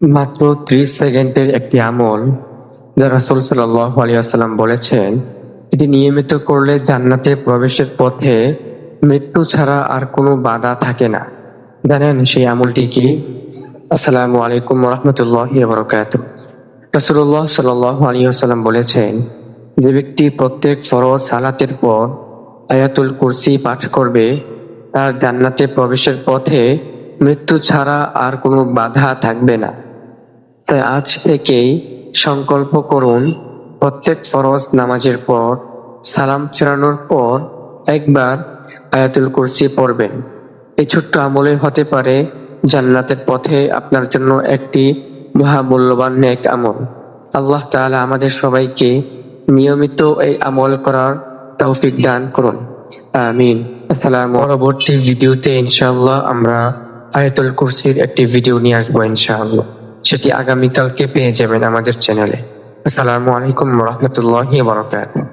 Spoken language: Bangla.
মাত্র ৩০ সেকেন্ডের একটি আমল যা রাসূল সাল্লাল্লাহু আলাইহি ওয়াসাল্লাম বলেছেন, এটি নিয়মিত করলে জান্নাতে প্রবেশের পথে মৃত্যু ছাড়া আর কোনো বাধা থাকে না। জানেন সেই আমলটি কি? আসসালামু আলাইকুম ওয়া রাহমাতুল্লাহি ওয়া বারাকাতুহু। রাসূলুল্লাহ সাল্লাল্লাহু আলাইহি ওয়াসাল্লাম বলেছেন, যে ব্যক্তি প্রত্যেক ফরজ সালাতের পর আয়াতুল কুরসি পাঠ করবে, তার জান্নাতে প্রবেশের পথে মৃত্যু ছাড়া আর কোনো বাধা থাকবে না। তাই আজ থেকেই সংকল্প করুন, প্রত্যেক ফরজ নামাজের পর সালাম ফেরানোর পর একবার আয়াতুল কুরসি পড়বেন। এই ছোট্ট আমলে হতে পারে জান্নাতের পথে আপনার জন্য একটি মহামূল্যবান নেক আমল। আল্লাহ তাআলা আমাদের সবাইকে নিয়মিত এই আমল করার তৌফিক দান করুন। আমিন। পরবর্তী ভিডিওতে ইনশাআল্লাহ আমরা আয়াতুল কুরসির একটি ভিডিও নিয়ে আসবো ইনশাআল্লাহ। সেটি আগামীকালকে পেয়ে যাবেন আমাদের চ্যানেলে। আসসালামু আলাইকুম ওয়া রাহমাতুল্লাহি ওয়া বারাকাতুহু।